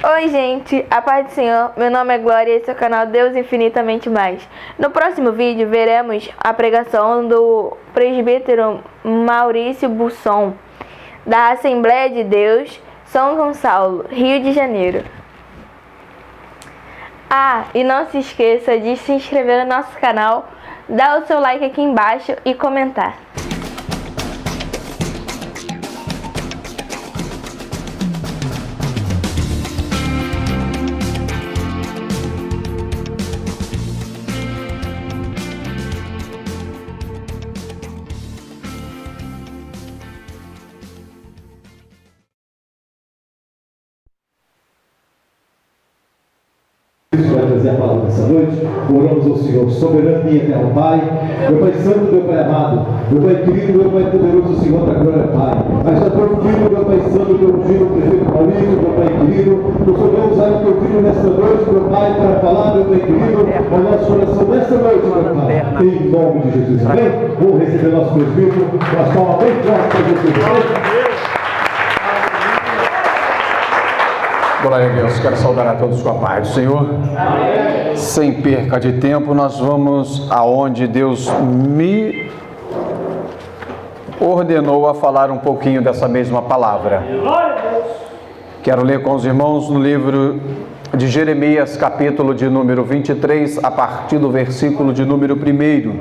Oi gente, a paz do Senhor, meu nome é Glória e esse é o canal Deus Infinitamente Mais. No próximo vídeo veremos a pregação do presbítero Maurício Busson, da Assembleia de Deus, São Gonçalo, Rio de Janeiro. E não se esqueça de se inscrever no nosso canal, dar o seu like aqui embaixo e comentar. Vai trazer a palavra dessa noite. Oramos ao Senhor, soberano e eterno Pai, meu Pai santo, meu Pai amado, meu Pai querido, meu Pai poderoso, Senhor da glória, Pai. Mas já teu filho, meu Pai santo, teu filho, o prefeito Maurício, meu Pai querido, o Senhor vai usar o teu filho nesta noite, meu Pai, para falar, meu Pai querido, ao nosso coração nesta noite, meu Pai, em nome de Jesus. Amém? Vamos receber nosso presbítero, uma palma bem forte para Jesus. Glória a Deus, quero saudar a todos com a paz do Senhor. Amém. Sem perca de tempo, nós vamos aonde Deus me ordenou a falar um pouquinho dessa mesma palavra. Quero ler com os irmãos no livro de Jeremias, capítulo de número 23, a partir do versículo de número 1.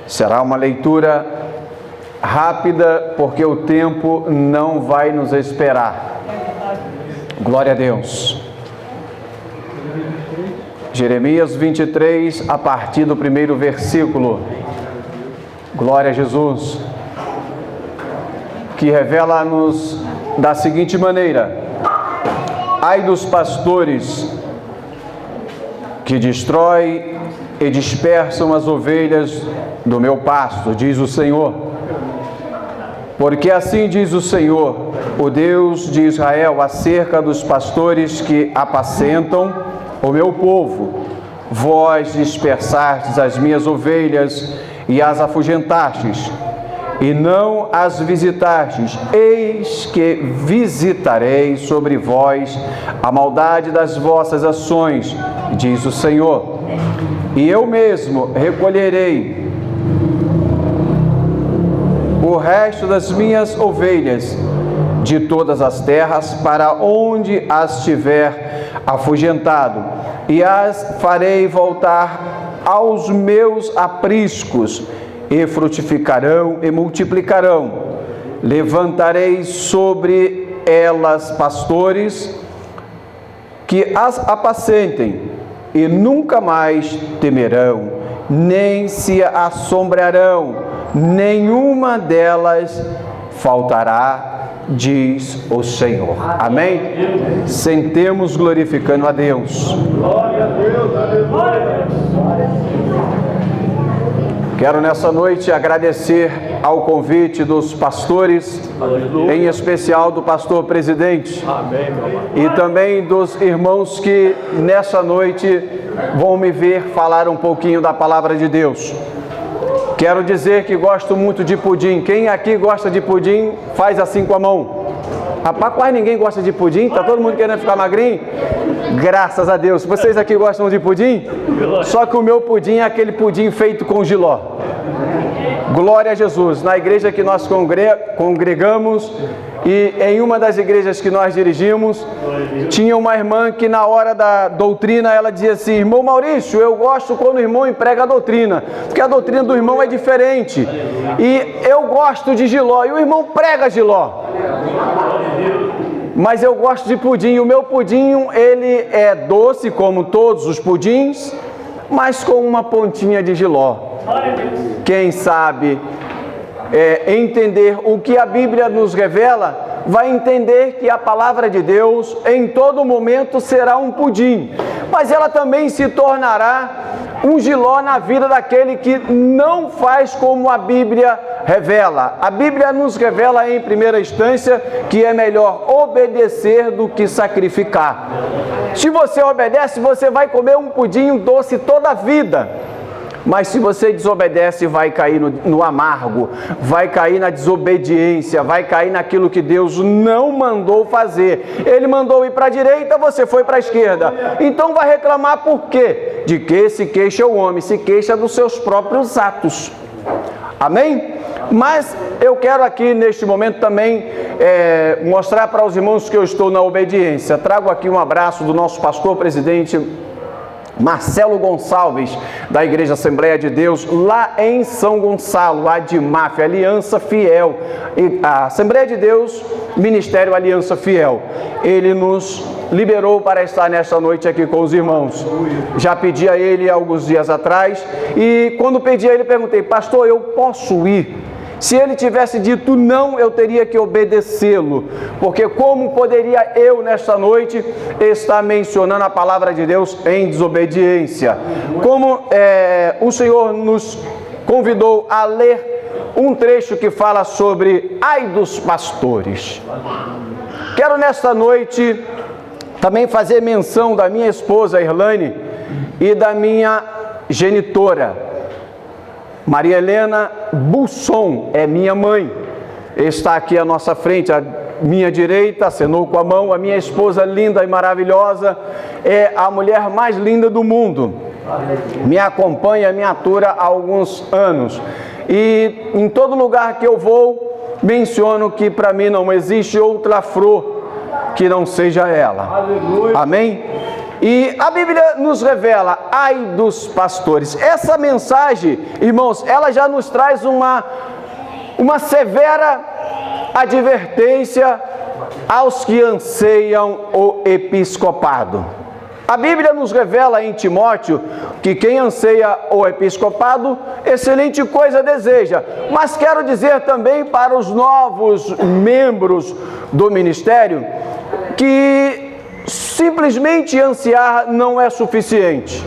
Será uma leitura rápida, porque o tempo não vai nos esperar. Glória a Deus. Jeremias 23, a partir do 1º versículo. Glória a Jesus. Que revela-nos da seguinte maneira: ai dos pastores que destrói e dispersam as ovelhas do meu pasto, diz o Senhor. Porque assim diz o Senhor, o Deus de Israel, acerca dos pastores que apacentam o meu povo: vós dispersastes as minhas ovelhas e as afugentastes, e não as visitastes. Eis que visitarei sobre vós a maldade das vossas ações, diz o Senhor, e eu mesmo recolherei o resto das minhas ovelhas de todas as terras, para onde as tiver afugentado, e as farei voltar aos meus apriscos, e frutificarão e multiplicarão. Levantarei sobre elas pastores que as apacentem, e nunca mais temerão, nem se assombrarão, nenhuma delas faltará, diz o Senhor. Amém? Sentemos glorificando a Deus. Glória a Deus, aleluia. Quero nessa noite agradecer ao convite dos pastores, em especial do pastor presidente, e também dos irmãos que nessa noite vão me ver falar um pouquinho da palavra de Deus. Quero dizer que gosto muito de pudim. Quem aqui gosta de pudim, faz assim com a mão. Rapaz, quase ninguém gosta de pudim. Tá todo mundo querendo ficar magrinho? Graças a Deus. Vocês aqui gostam de pudim? Só que o meu pudim é aquele pudim feito com jiló. Glória a Jesus. Na igreja que nós congregamos, e em uma das igrejas que nós dirigimos, tinha uma irmã que na hora da doutrina ela dizia assim: irmão Maurício, eu gosto quando o irmão emprega a doutrina, porque a doutrina do irmão é diferente, e eu gosto de jiló, e o irmão prega jiló, mas eu gosto de pudim. O meu pudim, ele é doce como todos os pudins, mas com uma pontinha de jiló. Quem sabe entender o que a Bíblia nos revela, vai entender que a palavra de Deus em todo momento será um pudim, mas ela também se tornará um jiló na vida daquele que não faz como a Bíblia revela. A Bíblia nos revela em primeira instância que é melhor obedecer do que sacrificar. Se você obedece, você vai comer um pudim doce toda a vida. Mas se você desobedece, vai cair no amargo, vai cair na desobediência, vai cair naquilo que Deus não mandou fazer. Ele mandou ir para a direita, você foi para a esquerda. Então vai reclamar por quê? De que se queixa o homem? Se queixa dos seus próprios atos. Amém? Mas eu quero aqui neste momento também mostrar para os irmãos que eu estou na obediência. Trago aqui um abraço do nosso pastor presidente Marcelo Gonçalves, da Igreja Assembleia de Deus, lá em São Gonçalo, ADMAF, Aliança Fiel, a Assembleia de Deus, Ministério Aliança Fiel. Ele nos liberou para estar nesta noite aqui com os irmãos. Já pedi a ele alguns dias atrás, e quando pedi a ele, perguntei: pastor, eu posso ir? Se ele tivesse dito não, eu teria que obedecê-lo, porque como poderia eu nesta noite estar mencionando a palavra de Deus em desobediência? Como o Senhor nos convidou a ler um trecho que fala sobre ai dos pastores. Quero nesta noite também fazer menção da minha esposa Irlane e da minha genitora Maria Helena Busson, é minha mãe, está aqui à nossa frente, à minha direita, acenou com a mão. A minha esposa linda e maravilhosa, é a mulher mais linda do mundo, me acompanha, me atura há alguns anos, e em todo lugar que eu vou, menciono que para mim não existe outra flor que não seja ela. Aleluia. Amém? E a Bíblia nos revela, ai dos pastores. Essa mensagem, irmãos, ela já nos traz uma severa advertência aos que anseiam o episcopado. A Bíblia nos revela em Timóteo que quem anseia o episcopado, excelente coisa deseja. Mas quero dizer também para os novos membros do ministério que simplesmente ansiar não é suficiente.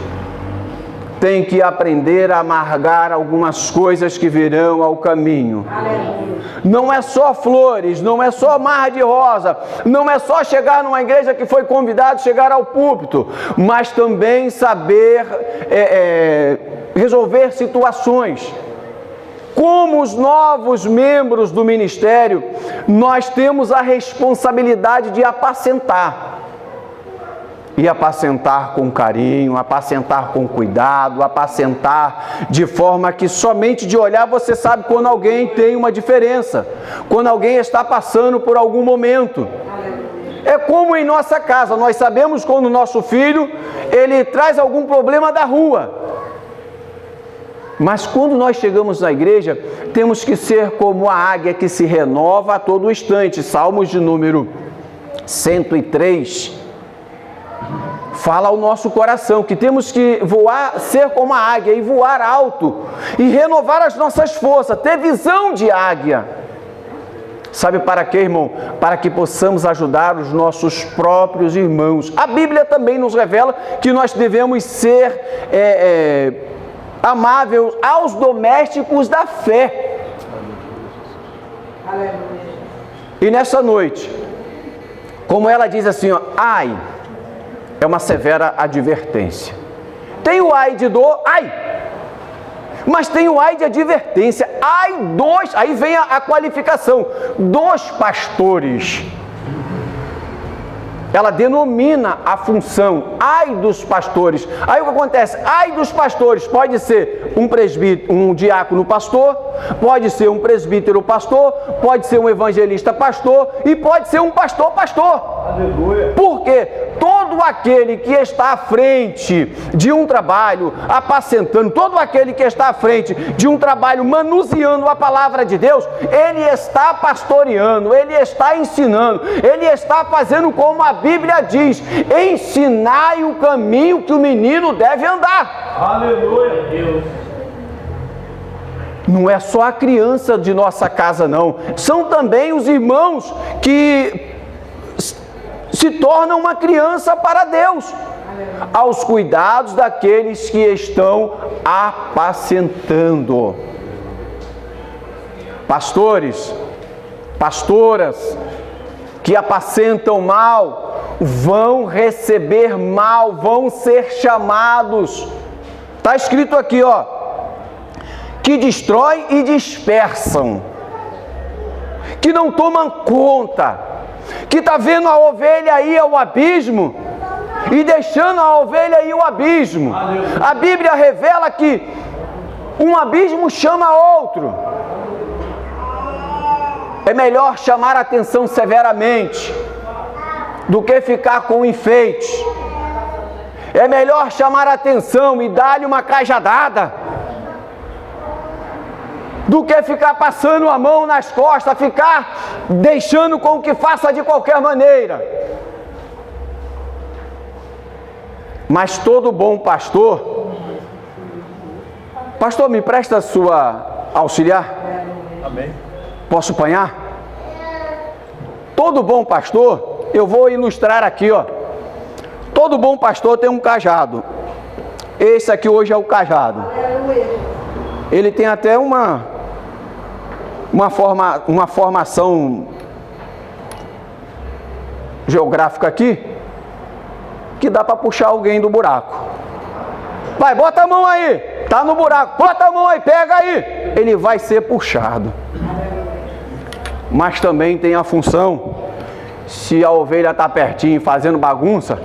Tem que aprender a amargar algumas coisas que virão ao caminho. Não é só flores, não é só mar de rosa, não é só chegar numa igreja que foi convidado, chegar ao púlpito, mas também saber resolver situações. Como os novos membros do ministério, nós temos a responsabilidade de apacentar. E apacentar com carinho, apacentar com cuidado, apacentar de forma que somente de olhar você sabe quando alguém tem uma diferença, quando alguém está passando por algum momento. É como em nossa casa, nós sabemos quando o nosso filho, ele traz algum problema da rua. Mas quando nós chegamos na igreja, temos que ser como a águia que se renova a todo instante. Salmos de número 103. Fala ao nosso coração que temos que voar, ser como a águia e voar alto e renovar as nossas forças, ter visão de águia. Sabe para quê, irmão? Para que possamos ajudar os nossos próprios irmãos. A Bíblia também nos revela que nós devemos ser amáveis aos domésticos da fé. Aleluia. E nessa noite, como ela diz assim, ó, ai, é uma severa advertência. Tem o ai de dor, ai, mas tem o ai de advertência, ai dos, aí vem a qualificação, dos pastores. Ela denomina a função, ai dos pastores. Aí o que acontece? Ai dos pastores, pode ser um presbítero, um diácono pastor, pode ser um presbítero pastor, pode ser um evangelista pastor e pode ser um pastor pastor. Aleluia. Por quê? Todo aquele que está à frente de um trabalho, apacentando, todo aquele que está à frente de um trabalho, manuseando a palavra de Deus, ele está pastoreando, ele está ensinando, ele está fazendo como a Bíblia diz, ensinai o caminho que o menino deve andar. Aleluia, Deus. Não é só a criança de nossa casa, não. São também os irmãos que se tornam uma criança para Deus, aos cuidados daqueles que estão apacentando. Pastores, pastoras que apacentam mal, vão receber mal, vão ser chamados. Está escrito aqui, ó, que destroem e dispersam, que não tomam conta, que está vendo a ovelha ir ao abismo e deixando a ovelha ir ao abismo. A Bíblia revela que um abismo chama outro. É melhor chamar a atenção severamente do que ficar com enfeite. É melhor chamar a atenção e dar-lhe uma cajadada do que ficar passando a mão nas costas, ficar deixando com que faça de qualquer maneira. Mas todo bom pastor, pastor, me presta a sua auxiliar? Amém. Posso apanhar? Todo bom pastor, eu vou ilustrar aqui, ó. Todo bom pastor tem um cajado. Esse aqui hoje é o cajado. Ele tem até uma formação geográfica aqui, que dá para puxar alguém do buraco. Vai, bota a mão aí, tá no buraco, bota a mão aí, pega aí. Ele vai ser puxado. Mas também tem a função, se a ovelha está pertinho fazendo bagunça,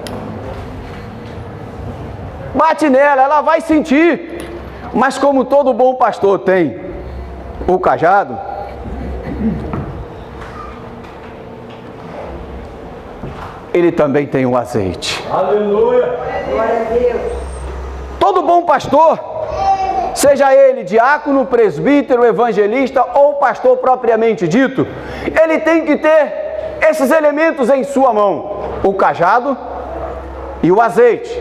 bate nela, ela vai sentir. Mas como todo bom pastor tem o cajado, ele também tem o azeite. Aleluia! Glória a Deus! Todo bom pastor, seja ele diácono, presbítero, evangelista ou pastor propriamente dito, ele tem que ter esses elementos em sua mão: o cajado e o azeite.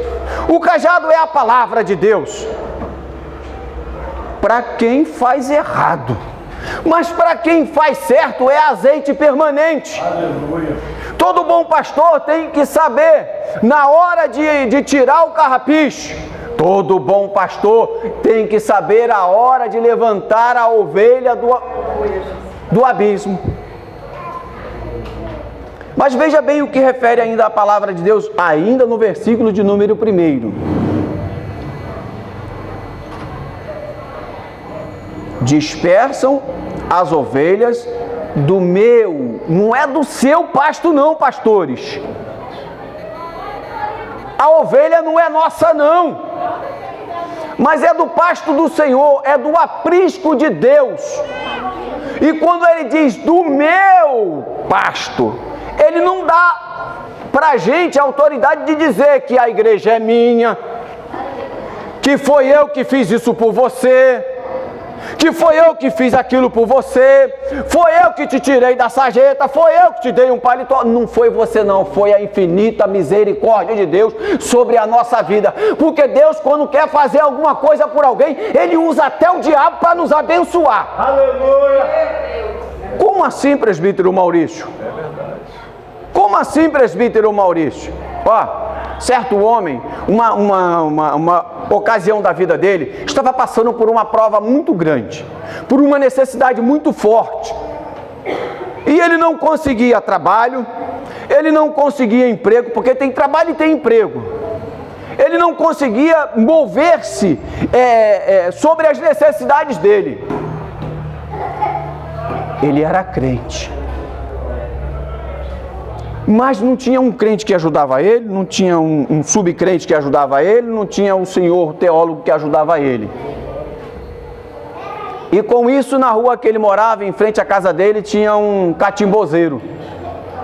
O cajado é a palavra de Deus para quem faz errado, mas para quem faz certo é azeite permanente. Aleluia. Todo bom pastor tem que saber na hora de tirar o carrapicho. Todo bom pastor tem que saber a hora de levantar a ovelha do abismo. Mas veja bem o que refere ainda a palavra de Deus, ainda no versículo de número 1. Dispersam as ovelhas do meu, não é do seu pasto não, pastores. A ovelha não é nossa não, mas é do pasto do Senhor, é do aprisco de Deus. E quando ele diz do meu pasto, ele não dá para a gente a autoridade de dizer que a igreja é minha, que foi eu que fiz isso por você, que foi eu que fiz aquilo por você, foi eu que te tirei da sarjeta, foi eu que te dei um paletó. Não foi você não, foi a infinita misericórdia de Deus sobre a nossa vida. Porque Deus, quando quer fazer alguma coisa por alguém, Ele usa até o diabo para nos abençoar. Aleluia! Como assim, presbítero Maurício? Como assim, presbítero Maurício? Ó, certo homem, uma ocasião da vida dele, estava passando por uma prova muito grande, por uma necessidade muito forte, e ele não conseguia trabalho, ele não conseguia emprego, porque tem trabalho e tem emprego, ele não conseguia mover-se sobre as necessidades dele. Ele era crente, mas não tinha um crente que ajudava ele, não tinha um subcrente que ajudava ele, não tinha um senhor teólogo que ajudava ele. E com isso, na rua que ele morava, em frente à casa dele, tinha um catimbozeiro.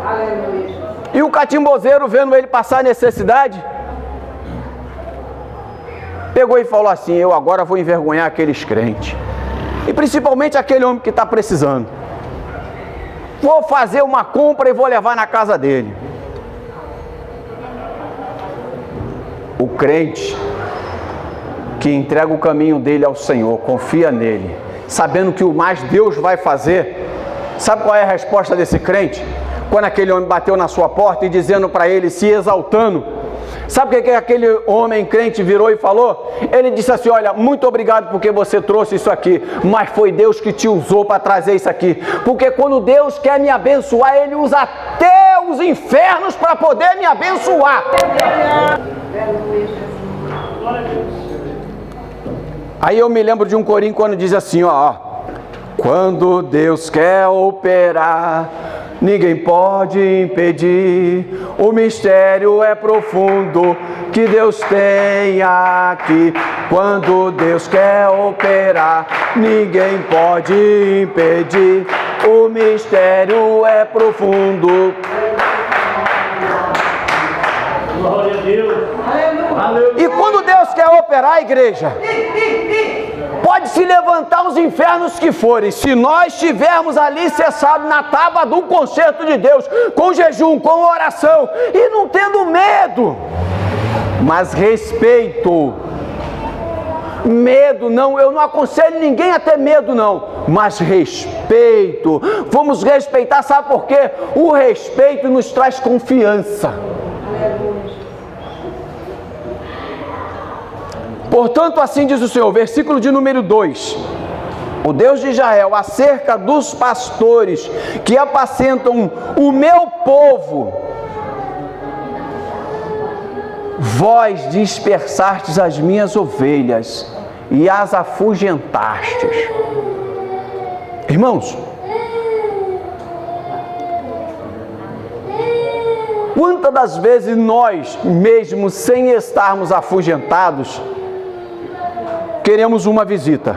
Aleluia. E o catimbozeiro, vendo ele passar necessidade, pegou e falou assim: eu agora vou envergonhar aqueles crentes, e principalmente aquele homem que está precisando. Vou fazer uma compra e vou levar na casa dele. O crente que entrega o caminho dele ao Senhor, confia nele, sabendo que o mais Deus vai fazer. Sabe qual é a resposta desse crente? Quando aquele homem bateu na sua porta e dizendo para ele, se exaltando, sabe o que aquele homem crente virou e falou? Ele disse assim: olha, muito obrigado porque você trouxe isso aqui, mas foi Deus que te usou para trazer isso aqui. Porque quando Deus quer me abençoar, Ele usa até os infernos para poder me abençoar. Aí eu me lembro de um corinho quando diz assim, ó: quando Deus quer operar, ninguém pode impedir. O mistério é profundo que Deus tem aqui. Quando Deus quer operar, ninguém pode impedir. O mistério é profundo. Glória a Deus. E quando Deus quer operar a igreja, pode se levantar os infernos que forem, se nós estivermos ali cessados na tábua do concerto de Deus, com jejum, com oração, e não tendo medo, mas respeito. Medo não, eu não aconselho ninguém a ter medo não, mas respeito. Vamos respeitar, sabe por quê? O respeito nos traz confiança. Portanto, assim diz o Senhor, versículo de número 2: o Deus de Israel, acerca dos pastores que apacentam o meu povo, vós dispersastes as minhas ovelhas e as afugentastes. Irmãos, quantas das vezes nós, mesmo sem estarmos afugentados, queremos uma visita?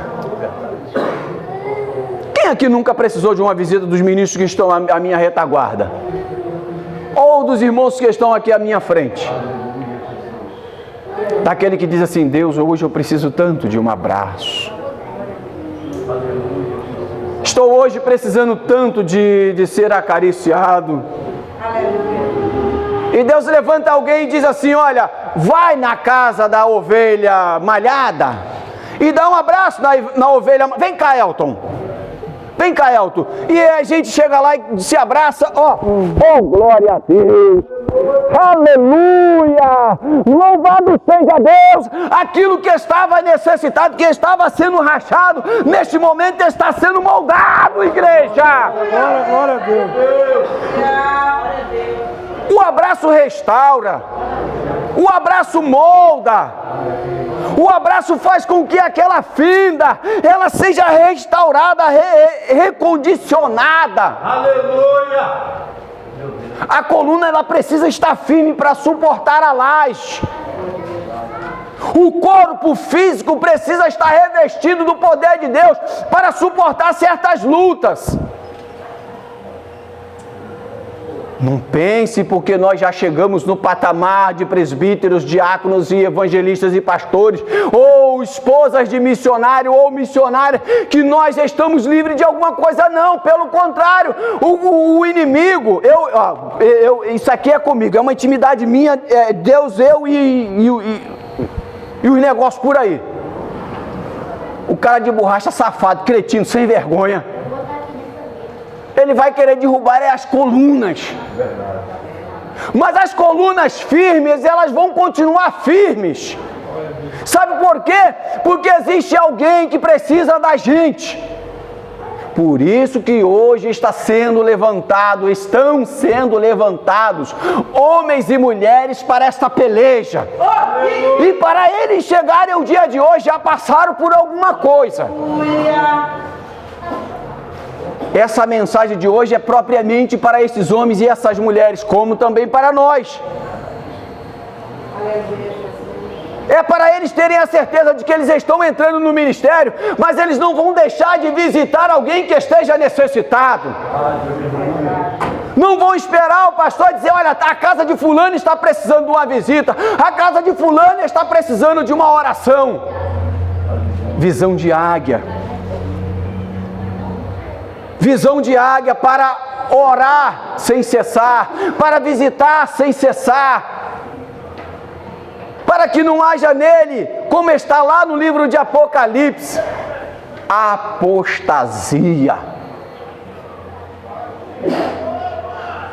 Quem aqui nunca precisou de uma visita dos ministros que estão à minha retaguarda? Ou dos irmãos que estão aqui à minha frente? Daquele que diz assim: Deus, hoje eu preciso tanto de um abraço. Estou hoje precisando tanto de ser acariciado. E Deus levanta alguém e diz assim: olha, vai na casa da ovelha malhada e dá um abraço na ovelha. Vem cá, Elton. Vem cá, Elton. E a gente chega lá e se abraça. Ó, oh, glória a Deus. Aleluia! Louvado seja Deus! Aquilo que estava necessitado, que estava sendo rachado, neste momento está sendo moldado, igreja! Glória a Deus! O abraço restaura, o abraço molda, o abraço faz com que aquela fenda, ela seja restaurada, recondicionada. Aleluia! A coluna, ela precisa estar firme para suportar a laje. O corpo físico precisa estar revestido do poder de Deus para suportar certas lutas. Não pense porque nós já chegamos no patamar de presbíteros, diáconos e evangelistas e pastores, ou esposas de missionário ou missionária, que nós estamos livres de alguma coisa. Não, pelo contrário, o inimigo, isso aqui é comigo, é uma intimidade minha, Deus, eu e os negócios por aí. O cara de borracha safado, cretino, sem vergonha, ele vai querer derrubar as colunas. Mas as colunas firmes, elas vão continuar firmes. Sabe por quê? Porque existe alguém que precisa da gente. Por isso que hoje estão sendo levantados homens e mulheres para esta peleja. E para eles chegarem ao dia de hoje, já passaram por alguma coisa. Essa mensagem de hoje é propriamente para esses homens e essas mulheres, como também para nós. É para eles terem a certeza de que eles estão entrando no ministério, mas eles não vão deixar de visitar alguém que esteja necessitado. Não vão esperar o pastor dizer: olha, a casa de fulano está precisando de uma visita, a casa de fulano está precisando de uma oração. Visão de águia. Visão de águia para orar sem cessar, para visitar sem cessar, para que não haja nele, como está lá no livro de Apocalipse, apostasia.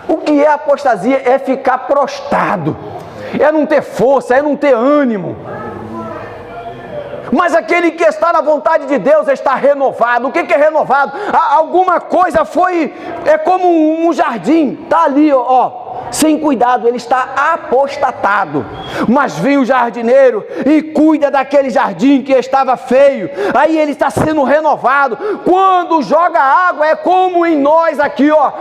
O que é apostasia? É ficar prostrado, é não ter força, é não ter ânimo. Mas aquele que está na vontade de Deus está renovado. O que é renovado? Alguma coisa foi, é como um jardim, está ali, ó, sem cuidado, ele está apostatado. Mas vem o jardineiro e cuida daquele jardim que estava feio. Aí ele está sendo renovado. Quando joga água, é como em nós aqui, ó,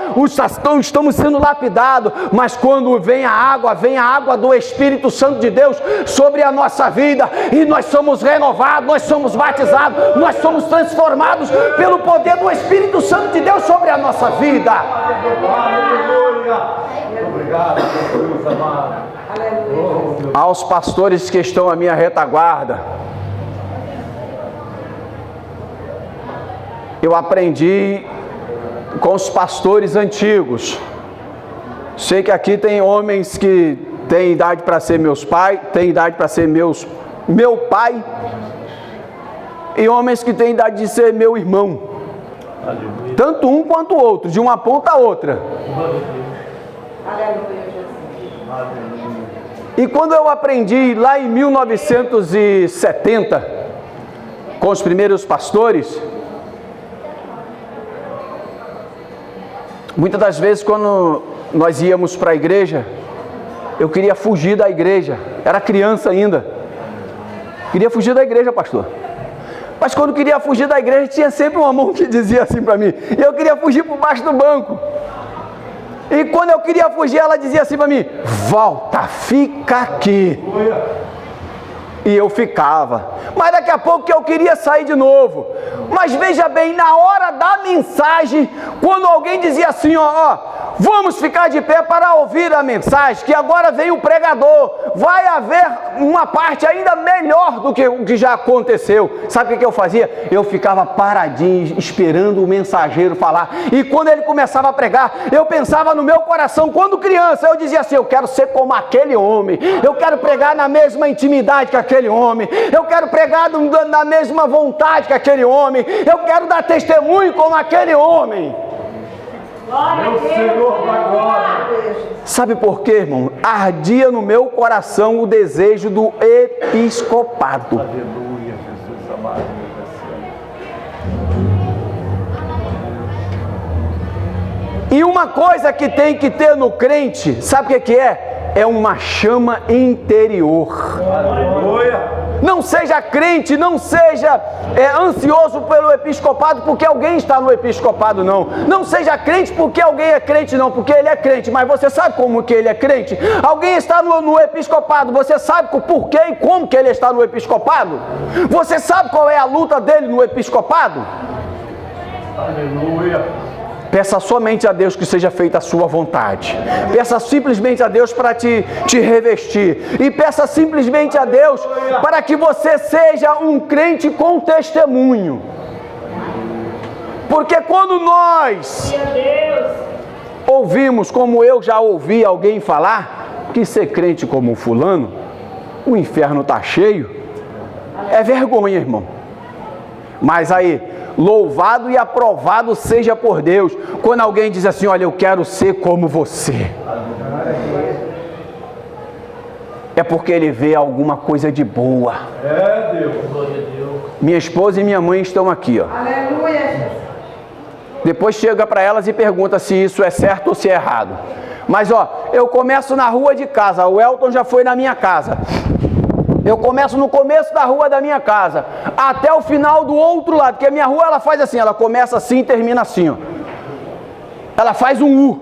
estamos sendo lapidados. Mas quando vem a água do Espírito Santo de Deus sobre a nossa vida, e nós somos renovados, nós somos batizados, nós somos transformados pelo poder do Espírito Santo de Deus sobre a nossa vida. Obrigado, Jesus amado. Aos pastores que estão à minha retaguarda, eu aprendi com os pastores antigos. Sei que aqui tem homens que têm idade para ser meus pais, têm idade para ser meu pai, e homens que têm idade de ser meu irmão. Aleluia. Tanto um quanto o outro, de uma ponta a outra. E quando eu aprendi lá em 1970, com os primeiros pastores, muitas das vezes quando nós íamos para a igreja, eu queria fugir da igreja, era criança ainda, queria fugir da igreja, pastor. Mas quando queria fugir da igreja, tinha sempre uma mão que dizia assim para mim, e eu queria fugir por baixo do banco. E quando eu queria fugir, ela dizia assim para mim, volta, fica aqui. E eu ficava. Mas daqui a pouco eu queria sair de novo. Mas veja bem, na hora da mensagem, quando alguém dizia assim, ó, vamos ficar de pé para ouvir a mensagem, que agora vem o pregador, vai haver uma parte ainda melhor do que o que já aconteceu. Sabe o que eu fazia? Eu ficava paradinho, esperando o mensageiro falar, e quando ele começava a pregar, eu pensava no meu coração, quando criança, eu dizia assim, eu quero ser como aquele homem, eu quero pregar na mesma intimidade que aquele homem, eu quero pregar na mesma vontade que aquele homem, eu quero dar testemunho como aquele homem. Meu Senhor da glória. Sabe por quê, irmão? Ardia no meu coração o desejo do episcopado. Aleluia, Jesus amado. E uma coisa que tem que ter no crente, sabe o que é? É uma chama interior. Aleluia. Não seja crente, não seja ansioso pelo episcopado porque alguém está no episcopado, não. Não seja crente porque alguém é crente, não, porque ele é crente. Mas você sabe como que ele é crente? Alguém está no episcopado, você sabe o porquê e como que ele está no episcopado? Você sabe qual é a luta dele no episcopado? Aleluia. Peça somente a Deus que seja feita a sua vontade. Peça simplesmente a Deus para te revestir. E peça simplesmente a Deus para que você seja um crente com testemunho. Porque quando nós ouvimos, como eu já ouvi alguém falar, que ser crente como fulano, o inferno está cheio, é vergonha, irmão. Mas aí, louvado e aprovado seja por Deus, quando alguém diz assim, olha, eu quero ser como você. É porque ele vê alguma coisa de boa. É Deus. Minha esposa e minha mãe estão aqui, ó. Aleluia. Depois chega para elas e pergunta se isso é certo ou se é errado. Mas ó, eu começo na rua de casa, o Elton já foi na minha casa. Eu começo no começo da rua da minha casa, até o final do outro lado, porque a minha rua ela faz assim, ela começa assim e termina assim, ó. Ela faz um U.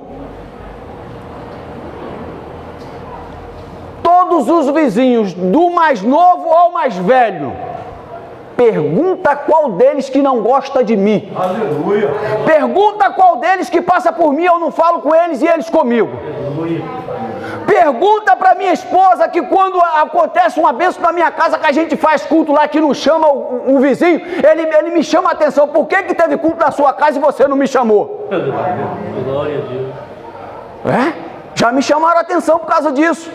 Todos os vizinhos, do mais novo ao mais velho, pergunta qual deles que não gosta de mim. Aleluia. Pergunta qual deles que passa por mim, eu não falo com eles e eles comigo. Aleluia. Pergunta para minha esposa que quando acontece uma bênção na minha casa, que a gente faz culto lá, que não chama o vizinho, ele me chama a atenção. Por que teve culto na sua casa e você não me chamou? Glória a Deus. É? Já me chamaram a atenção por causa disso.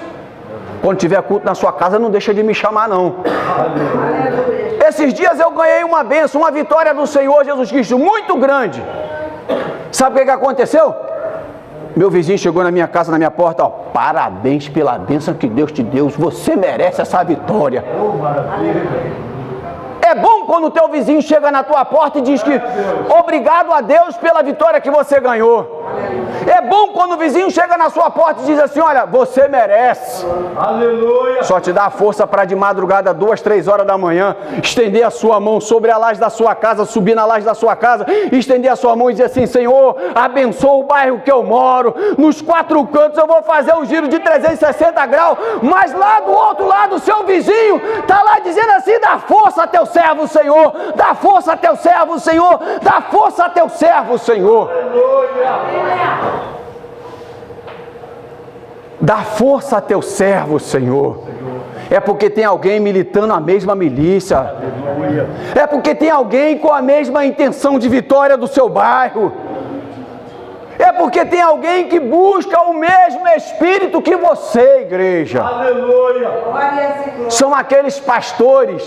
Quando tiver culto na sua casa, não deixa de me chamar, não. Esses dias eu ganhei uma bênção, uma vitória do Senhor Jesus Cristo muito grande. Sabe o que aconteceu? Meu vizinho chegou na minha casa, na minha porta, ó, parabéns pela bênção que Deus te deu, você merece essa vitória. É bom quando o teu vizinho chega na tua porta e diz que obrigado a Deus pela vitória que você ganhou. É bom quando o vizinho chega na sua porta e diz assim: olha, você merece. Aleluia. Só te dá a força para de madrugada, 2, 3 horas da manhã, estender a sua mão sobre a laje da sua casa, subir na laje da sua casa, estender a sua mão e dizer assim: Senhor, abençoa o bairro que eu moro, nos 4 cantos eu vou fazer um giro de 360 graus, mas lá do outro lado, o seu vizinho está lá dizendo assim: dá força a teu servo, Senhor, dá força a teu servo, Senhor, dá força a teu servo, Senhor. Dá força a teu servo, Senhor. É porque tem alguém militando a mesma milícia. É porque tem alguém com a mesma intenção de vitória do seu bairro. É porque tem alguém que busca o mesmo espírito que você, igreja. Aleluia. São aqueles pastores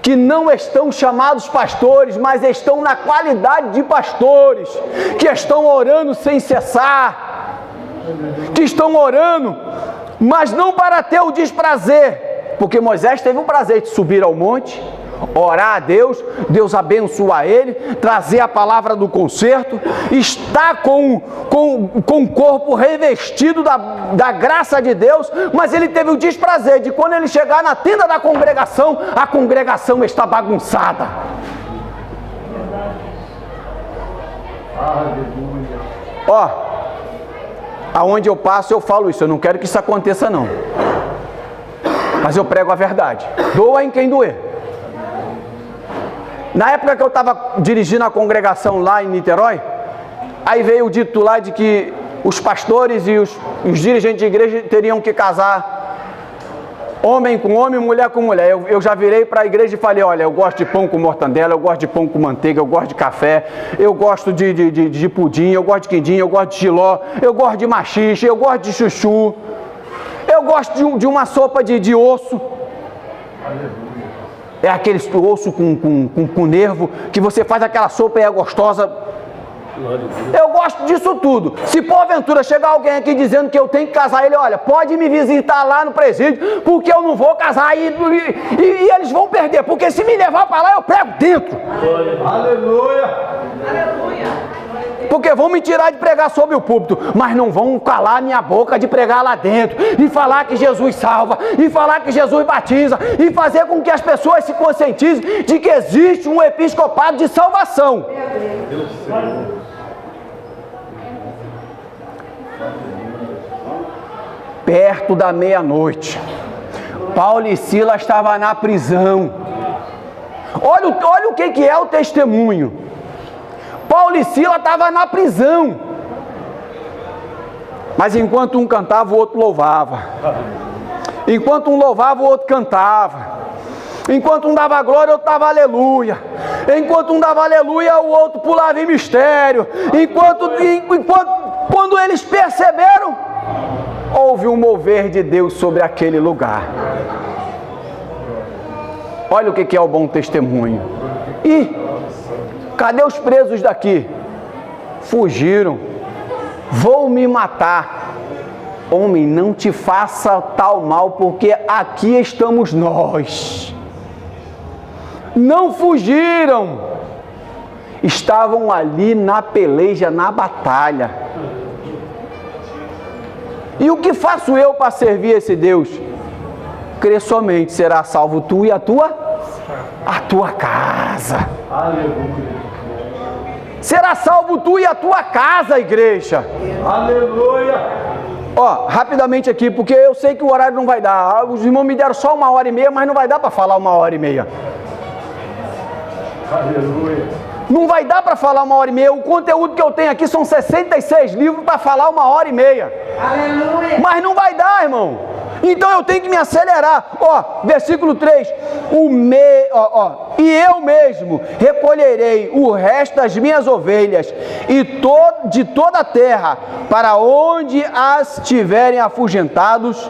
que não estão chamados pastores, mas estão na qualidade de pastores, que estão orando sem cessar, que estão orando, mas não para ter o desprazer, porque Moisés teve o prazer de subir ao monte, orar a Deus, Deus abençoar ele, trazer a palavra do conserto, estar com o corpo revestido da graça de Deus, mas ele teve o desprazer de quando ele chegar na tenda da congregação, a congregação está bagunçada. Ó, aonde eu passo eu falo isso, eu não quero que isso aconteça não, mas eu prego a verdade, doa em quem doer. Na época que eu estava dirigindo a congregação lá em Niterói, aí veio o dito lá de que os pastores e os dirigentes de igreja teriam que casar homem com homem, mulher com mulher. Eu já virei para a igreja e falei: olha, eu gosto de pão com mortandela, eu gosto de pão com manteiga, eu gosto de café, eu gosto de pudim, eu gosto de quindim, eu gosto de jiló, eu gosto de maxixe, eu gosto de chuchu, eu gosto de uma sopa de osso. É aquele osso com nervo, que você faz aquela sopa e é gostosa. Eu gosto disso tudo. Se porventura chegar alguém aqui dizendo que eu tenho que casar, ele: olha, pode me visitar lá no presídio, porque eu não vou casar e eles vão perder, porque se me levar para lá eu prego dentro. Aleluia. Porque vão me tirar de pregar sobre o púlpito, mas não vão calar minha boca de pregar lá dentro, e falar que Jesus salva, e falar que Jesus batiza, e fazer com que as pessoas se conscientizem de que existe um episcopado de salvação. Perto da meia-noite, Paulo e Silas estavam na prisão. Olha o que é o testemunho. Paulo e Silas estavam na prisão, mas enquanto um cantava, o outro louvava. Enquanto um louvava, o outro cantava. Enquanto um dava glória, o outro dava aleluia. Enquanto um dava aleluia, o outro pulava em mistério. Quando eles perceberam, houve um mover de Deus sobre aquele lugar. Olha o que é o bom testemunho. E cadê os presos daqui? Fugiram. Vou me matar. Homem, não te faça tal mal, porque aqui estamos nós. Não fugiram. Estavam ali na peleja, na batalha. E o que faço eu para servir esse Deus? Crê somente, será salvo tu e a tua casa. Aleluia. Será salvo tu e a tua casa, igreja. Aleluia. Ó, rapidamente aqui, porque eu sei que o horário não vai dar. Os irmãos me deram só 1h30, mas não vai dar para falar 1h30. Aleluia. Não vai dar para falar 1h30. O conteúdo que eu tenho aqui são 66 livros para falar 1h30. Aleluia. Mas não vai dar, irmão. Então eu tenho que me acelerar. Ó, versículo 3. E eu mesmo recolherei o resto das minhas ovelhas e de toda a terra, para onde as tiverem afugentados,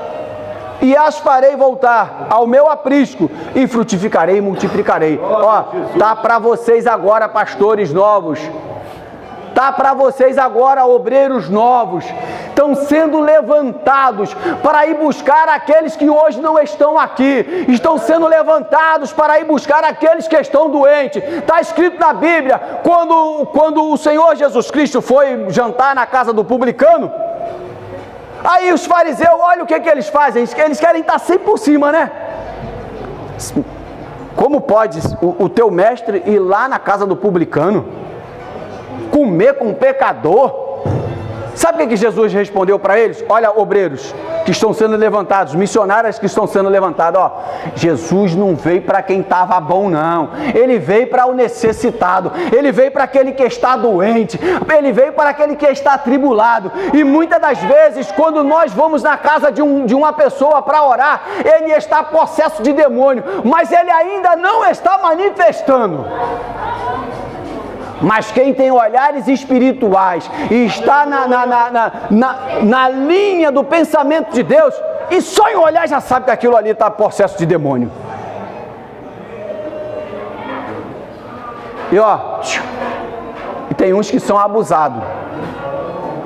e as farei voltar ao meu aprisco, e frutificarei e multiplicarei. Ó, tá para vocês agora, pastores novos. Tá para vocês agora, obreiros novos. estão sendo levantados para ir buscar aqueles que hoje não estão aqui, estão sendo levantados para ir buscar aqueles que estão doentes. Está escrito na Bíblia, quando o Senhor Jesus Cristo foi jantar na casa do publicano, aí os fariseus, olha o que eles fazem, eles querem estar sempre por cima, né? Como pode o teu mestre ir lá na casa do publicano, comer com um pecador? Sabe o que Jesus respondeu para eles? Olha, obreiros que estão sendo levantados, missionários que estão sendo levantados, ó, Jesus não veio para quem estava bom, não. Ele veio para o necessitado, ele veio para aquele que está doente, ele veio para aquele que está atribulado. E muitas das vezes, quando nós vamos na casa de uma pessoa para orar, ele está possesso de demônio, mas ele ainda não está manifestando. Mas quem tem olhares espirituais e está na linha do pensamento de Deus, e só em olhar já sabe que aquilo ali está possesso de demônio. E tem uns que são abusados.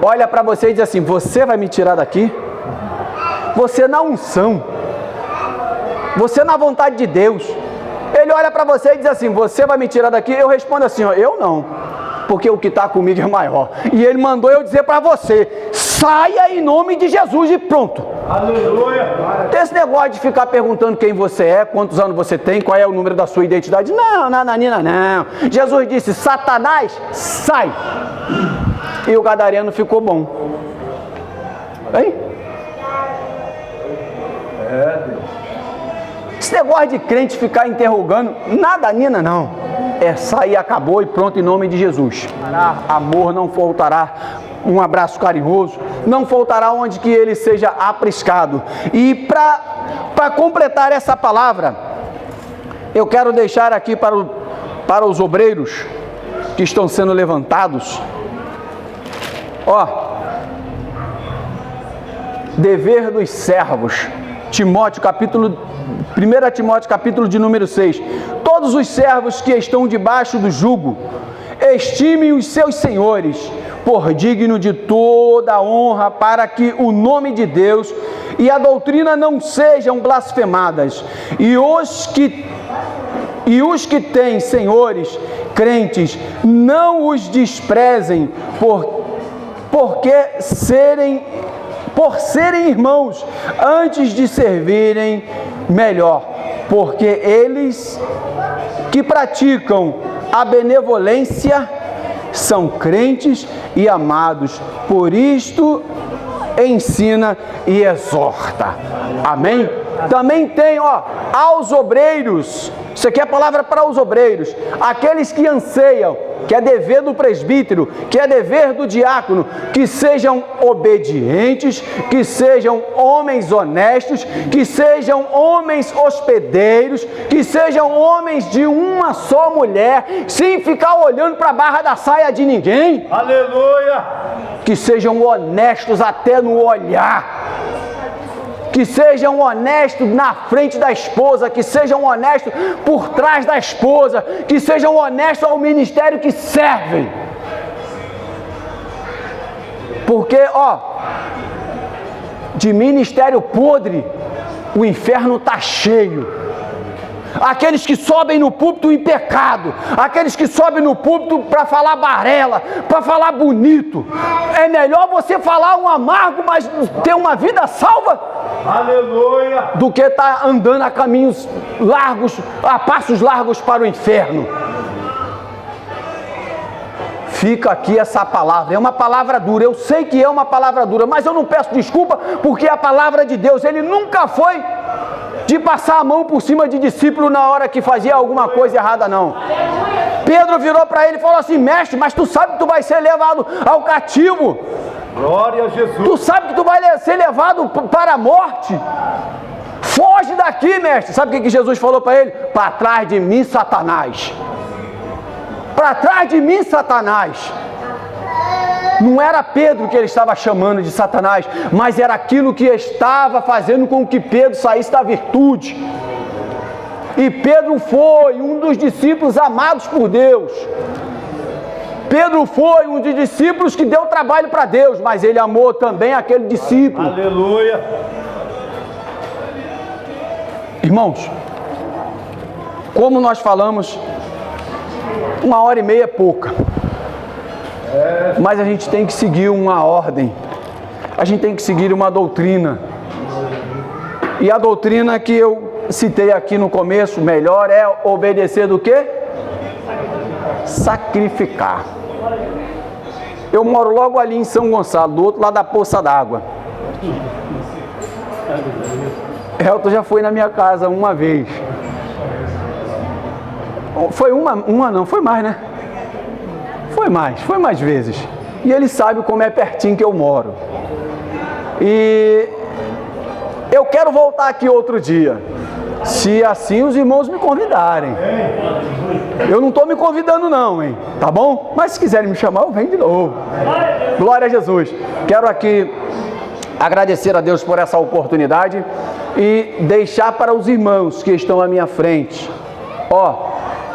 Olha para você e diz assim: você vai me tirar daqui? Você na unção, você na vontade de Deus. Ele olha para você e diz assim: você vai me tirar daqui? Eu respondo assim: ó, eu não, porque o que está comigo é maior. E ele mandou eu dizer para você: saia em nome de Jesus e pronto. Aleluia. Esse negócio de ficar perguntando quem você é, quantos anos você tem, qual é o número da sua identidade, não, nananina, não. Jesus disse: Satanás, sai. E o gadareno ficou bom. Hein? Deus. Esse negócio de crente ficar interrogando, nada, Nina, não. É sair, acabou e pronto, em nome de Jesus. Amor não faltará, um abraço carinhoso, não faltará onde que ele seja apriscado. E para completar essa palavra, eu quero deixar aqui para os obreiros que estão sendo levantados, dever dos servos. 1 Timóteo capítulo de número 6. Todos os servos que estão debaixo do jugo, estimem os seus senhores por digno de toda honra, para que o nome de Deus e a doutrina não sejam blasfemadas. E os que têm senhores crentes, não os desprezem por serem irmãos, antes de servirem melhor, porque eles que praticam a benevolência são crentes e amados. Por isto ensina e exorta. Amém? Também tem, aos obreiros. Isso aqui é a palavra para os obreiros, aqueles que anseiam, que é dever do presbítero, que é dever do diácono, que sejam obedientes, que sejam homens honestos, que sejam homens hospedeiros, que sejam homens de uma só mulher, sem ficar olhando para a barra da saia de ninguém. Aleluia! Que sejam honestos até no olhar. Que sejam honestos na frente da esposa, que sejam honestos por trás da esposa, que sejam honestos ao ministério que servem. Porque, de ministério podre, o inferno está cheio. Aqueles que sobem no púlpito em pecado, aqueles que sobem no púlpito para falar barela, para falar bonito. É melhor você falar um amargo, mas ter uma vida salva. Aleluia! Do que estar andando a caminhos largos, a passos largos para o inferno. Fica aqui essa palavra, é uma palavra dura, eu sei que é uma palavra dura, mas eu não peço desculpa, porque a palavra de Deus, ele nunca foi de passar a mão por cima de discípulo na hora que fazia alguma coisa errada, não. Pedro virou para ele e falou assim: mestre, mas tu sabe que tu vai ser levado ao cativo. Glória a Jesus. Tu sabe que tu vai ser levado para a morte. Foge daqui, mestre. Sabe o que Jesus falou para ele? Para trás de mim, Satanás. Para trás de mim, Satanás. Não era Pedro que ele estava chamando de Satanás, mas era aquilo que estava fazendo com que Pedro saísse da virtude. E Pedro foi um dos discípulos amados por Deus. Pedro foi um dos discípulos que deu trabalho para Deus, mas ele amou também aquele discípulo. Aleluia. Irmãos, como nós falamos, 1h30 é pouca. Mas a gente tem que seguir uma ordem. A gente tem que seguir uma doutrina. E a doutrina que eu citei aqui no começo, melhor é obedecer do que? Sacrificar. Eu moro logo ali em São Gonçalo, do outro lado da Poça d'Água. Elton já foi na minha casa uma vez. Foi uma não, foi mais, né? Foi mais vezes. E ele sabe como é pertinho que eu moro. E eu quero voltar aqui outro dia, se assim os irmãos me convidarem. Eu não estou me convidando não, hein? Tá bom? Mas se quiserem me chamar, eu venho de novo. Glória a Jesus. Quero aqui agradecer a Deus por essa oportunidade e deixar para os irmãos que estão à minha frente,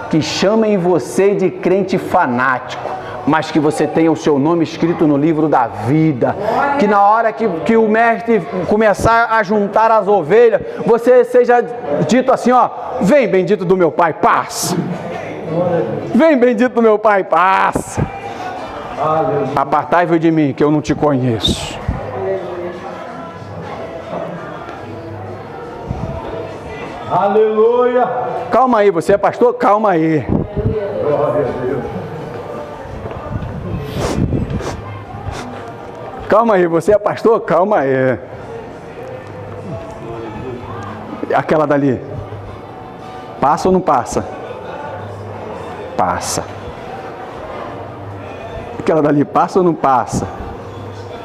que chamem você de crente fanático, mas que você tenha o seu nome escrito no livro da vida, que na hora que o mestre começar a juntar as ovelhas, você seja dito assim, vem bendito do meu Pai, paz. Vem bendito do meu Pai, paz. Apartai-vos de mim, que eu não te conheço. Aleluia. Calma aí, você é pastor? Calma aí. Glória a Deus. Calma aí, você é pastor? Calma aí. Aquela dali. Passa ou não passa? Passa. Aquela dali, passa ou não passa?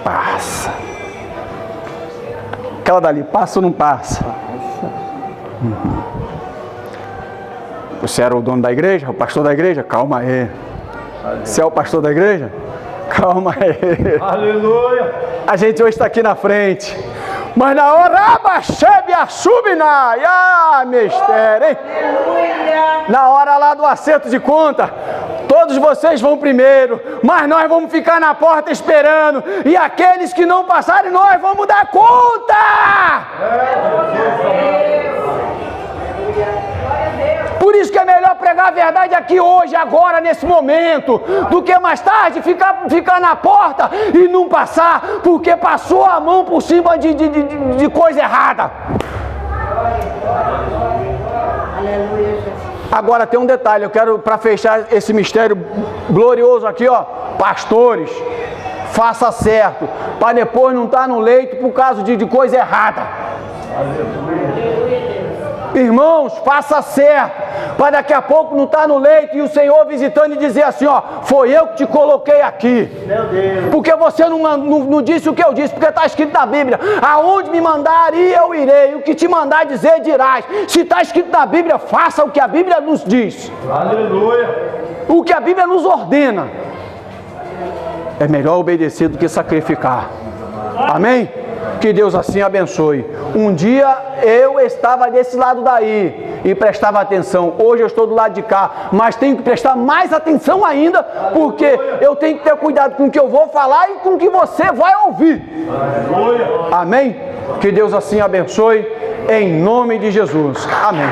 Passa. Aquela dali, passa ou não passa? Você era o dono da igreja? O pastor da igreja? Calma aí. Você é o pastor da igreja? Calma aí. Aleluia. A gente hoje está aqui na frente. Mas na hora, mistério, hein? Na hora lá do acerto de conta, todos vocês vão primeiro, mas nós vamos ficar na porta esperando. E aqueles que não passarem, nós vamos dar conta. Por isso que é melhor pregar a verdade aqui hoje, agora, nesse momento, do que mais tarde ficar na porta e não passar, porque passou a mão por cima de coisa errada. Agora tem um detalhe, eu quero, para fechar esse mistério glorioso aqui, pastores, faça certo, para depois não estar no leito por causa de coisa errada. Irmãos, faça certo, para daqui a pouco não estar no leito e o Senhor visitando e dizer assim, foi eu que te coloquei aqui. Meu Deus. Porque você não disse o que eu disse, porque está escrito na Bíblia, aonde me mandar ir eu irei, o que te mandar dizer dirás. Se está escrito na Bíblia, faça o que a Bíblia nos diz. Aleluia. O que a Bíblia nos ordena. É melhor obedecer do que sacrificar. Amém? Que Deus assim abençoe. Um dia eu estava desse lado daí e prestava atenção. Hoje eu estou do lado de cá, mas tenho que prestar mais atenção ainda, porque eu tenho que ter cuidado com o que eu vou falar e com o que você vai ouvir. Amém? Que Deus assim abençoe, em nome de Jesus. Amém.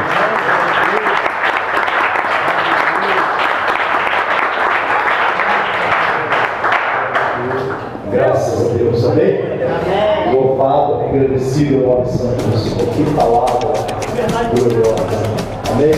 Graças a Deus, amém? Louvado, agradecido ao nome santo do Senhor. Que palavra gloriosa. Amém?